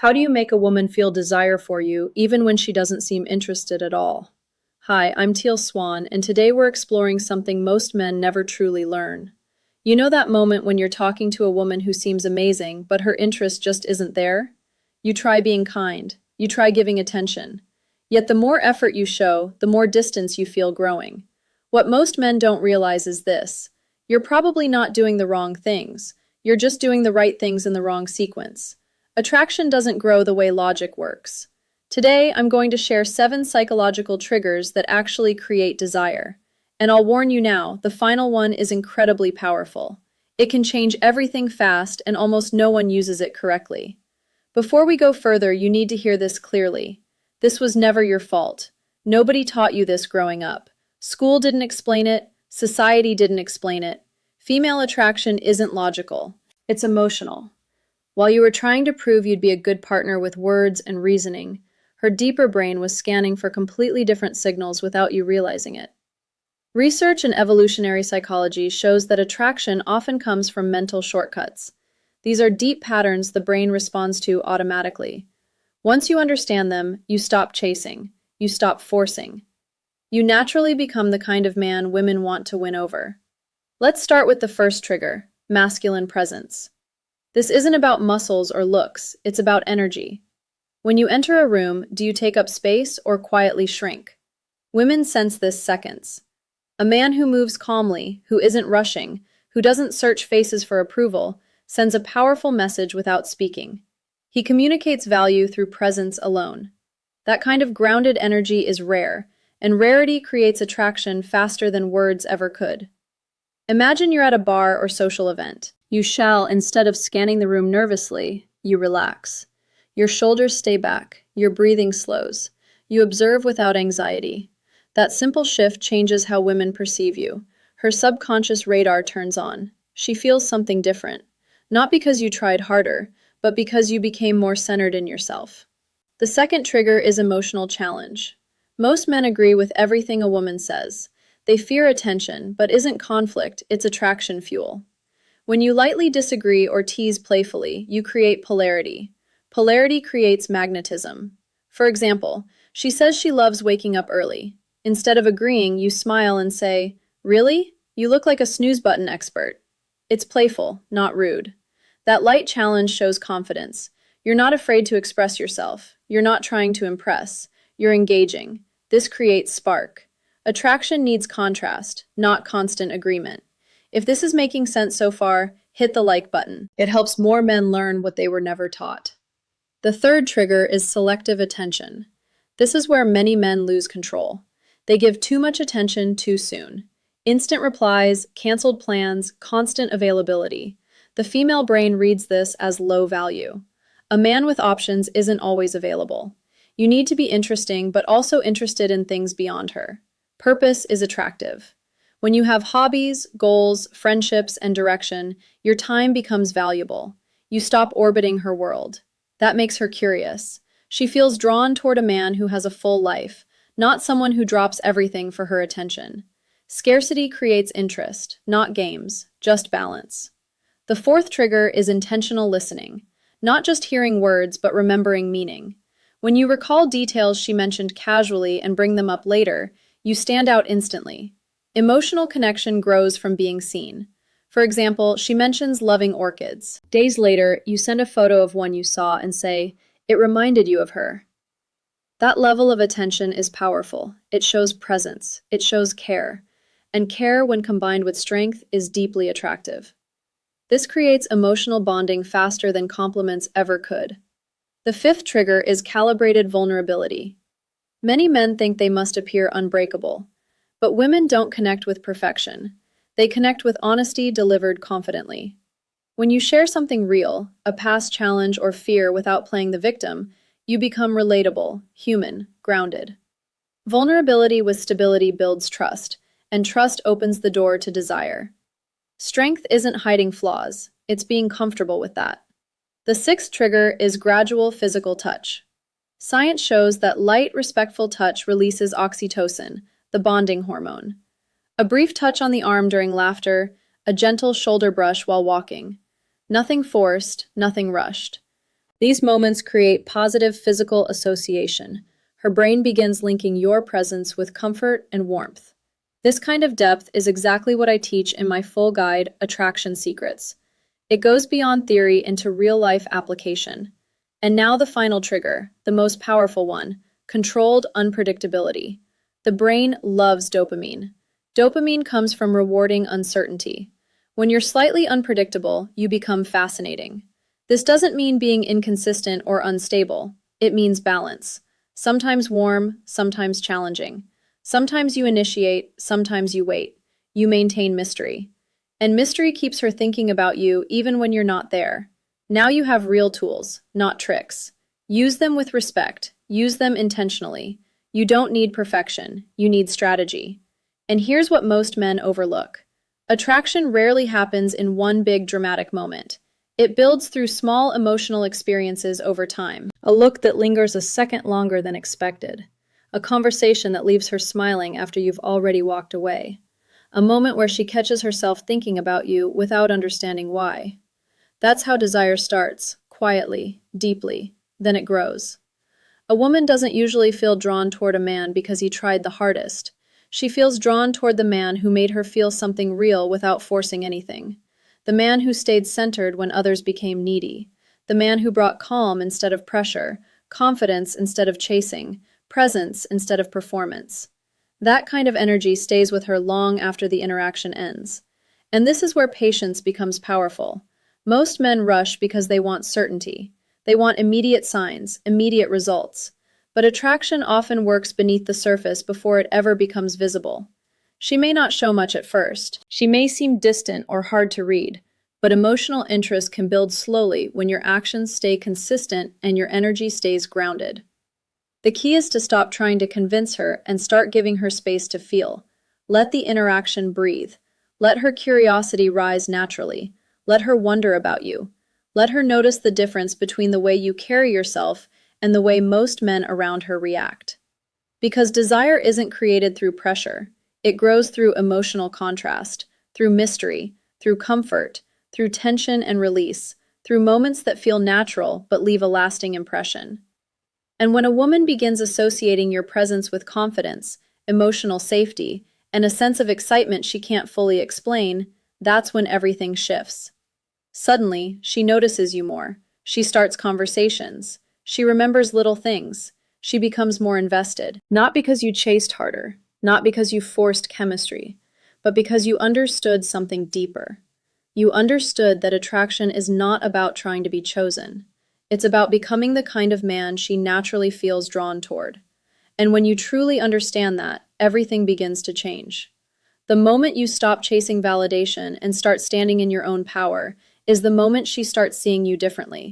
How do you make a woman feel desire for you even when she doesn't seem interested at all? Hi, I'm Teal Swan, and today we're exploring something most men never truly learn. You know that moment when you're talking to a woman who seems amazing, but her interest just isn't there? You try being kind, you try giving attention. Yet the more effort you show, the more distance you feel growing. What most men don't realize is this: you're probably not doing the wrong things, you're just doing the right things in the wrong sequence. Attraction doesn't grow the way logic works. Today, I'm going to share 7 psychological triggers that actually create desire. And I'll warn you now, the final one is incredibly powerful. It can change everything fast, and almost no one uses it correctly. Before we go further, you need to hear this clearly. This was never your fault. Nobody taught you this growing up. School didn't explain it. Society didn't explain it. Female attraction isn't logical. It's emotional. While you were trying to prove you'd be a good partner with words and reasoning, her deeper brain was scanning for completely different signals without you realizing it. Research in evolutionary psychology shows that attraction often comes from mental shortcuts. These are deep patterns the brain responds to automatically. Once you understand them, you stop chasing. You stop forcing. You naturally become the kind of man women want to win over. Let's start with the first trigger: masculine presence. This isn't about muscles or looks, it's about energy. When you enter a room, do you take up space or quietly shrink? Women sense this seconds. A man who moves calmly, who isn't rushing, who doesn't search faces for approval, sends a powerful message without speaking. He communicates value through presence alone. That kind of grounded energy is rare, and rarity creates attraction faster than words ever could. Imagine you're at a bar or social event. You shall, instead of scanning the room nervously, you relax. Your shoulders stay back, your breathing slows. You observe without anxiety. That simple shift changes how women perceive you. Her subconscious radar turns on. She feels something different. Not because you tried harder, but because you became more centered in yourself. The second trigger is emotional challenge. Most men agree with everything a woman says. They fear attention, but isn't conflict, it's attraction fuel. When you lightly disagree or tease playfully, you create polarity. Polarity creates magnetism. For example, she says she loves waking up early. Instead of agreeing, you smile and say, "Really? You look like a snooze button expert." It's playful, not rude. That light challenge shows confidence. You're not afraid to express yourself. You're not trying to impress. You're engaging. This creates spark. Attraction needs contrast, not constant agreement. If this is making sense so far, hit the like button. It helps more men learn what they were never taught. The third trigger is selective attention. This is where many men lose control. They give too much attention too soon. Instant replies, canceled plans, constant availability. The female brain reads this as low value. A man with options isn't always available. You need to be interesting, but also interested in things beyond her. Purpose is attractive. When you have hobbies, goals, friendships, and direction, your time becomes valuable. You stop orbiting her world. That makes her curious. She feels drawn toward a man who has a full life, not someone who drops everything for her attention. Scarcity creates interest, not games, just balance. The fourth trigger is intentional listening. Not just hearing words, but remembering meaning. When you recall details she mentioned casually and bring them up later, you stand out instantly. Emotional connection grows from being seen. For example, she mentions loving orchids. Days later, you send a photo of one you saw and say, "It reminded you of her." That level of attention is powerful. It shows presence. It shows care. And care, when combined with strength, is deeply attractive. This creates emotional bonding faster than compliments ever could. The fifth trigger is calibrated vulnerability. Many men think they must appear unbreakable. But women don't connect with perfection. They connect with honesty delivered confidently. When you share something real, a past challenge or fear without playing the victim, you become relatable, human, grounded. Vulnerability with stability builds trust, and trust opens the door to desire. Strength isn't hiding flaws, it's being comfortable with that. The sixth trigger is gradual physical touch. Science shows that light, respectful touch releases oxytocin, the bonding hormone. A brief touch on the arm during laughter, a gentle shoulder brush while walking. Nothing forced, nothing rushed. These moments create positive physical association. Her brain begins linking your presence with comfort and warmth. This kind of depth is exactly what I teach in my full guide, Attraction Secrets. It goes beyond theory into real-life application. And now the final trigger, the most powerful one, controlled unpredictability. The brain loves dopamine. Dopamine comes from rewarding uncertainty. When you're slightly unpredictable, you become fascinating. This doesn't mean being inconsistent or unstable. It means balance. Sometimes warm, sometimes challenging. Sometimes you initiate, sometimes you wait. You maintain mystery. And mystery keeps her thinking about you even when you're not there. Now you have real tools, not tricks. Use them with respect. Use them intentionally. You don't need perfection. You need strategy. And here's what most men overlook. Attraction rarely happens in one big dramatic moment. It builds through small emotional experiences over time. A look that lingers a second longer than expected. A conversation that leaves her smiling after you've already walked away. A moment where she catches herself thinking about you without understanding why. That's how desire starts, quietly, deeply. Then it grows. A woman doesn't usually feel drawn toward a man because he tried the hardest. She feels drawn toward the man who made her feel something real without forcing anything. The man who stayed centered when others became needy. The man who brought calm instead of pressure, confidence instead of chasing, presence instead of performance. That kind of energy stays with her long after the interaction ends. And this is where patience becomes powerful. Most men rush because they want certainty. They want immediate signs, immediate results. But attraction often works beneath the surface before it ever becomes visible. She may not show much at first. She may seem distant or hard to read. But emotional interest can build slowly when your actions stay consistent and your energy stays grounded. The key is to stop trying to convince her and start giving her space to feel. Let the interaction breathe. Let her curiosity rise naturally. Let her wonder about you. Let her notice the difference between the way you carry yourself and the way most men around her react. Because desire isn't created through pressure. It grows through emotional contrast, through mystery, through comfort, through tension and release, through moments that feel natural but leave a lasting impression. And when a woman begins associating your presence with confidence, emotional safety, and a sense of excitement she can't fully explain, that's when everything shifts. Suddenly, she notices you more. She starts conversations. She remembers little things. She becomes more invested. Not because you chased harder, not because you forced chemistry, but because you understood something deeper. You understood that attraction is not about trying to be chosen. It's about becoming the kind of man she naturally feels drawn toward. And when you truly understand that, everything begins to change. The moment you stop chasing validation and start standing in your own power is the moment she starts seeing you differently.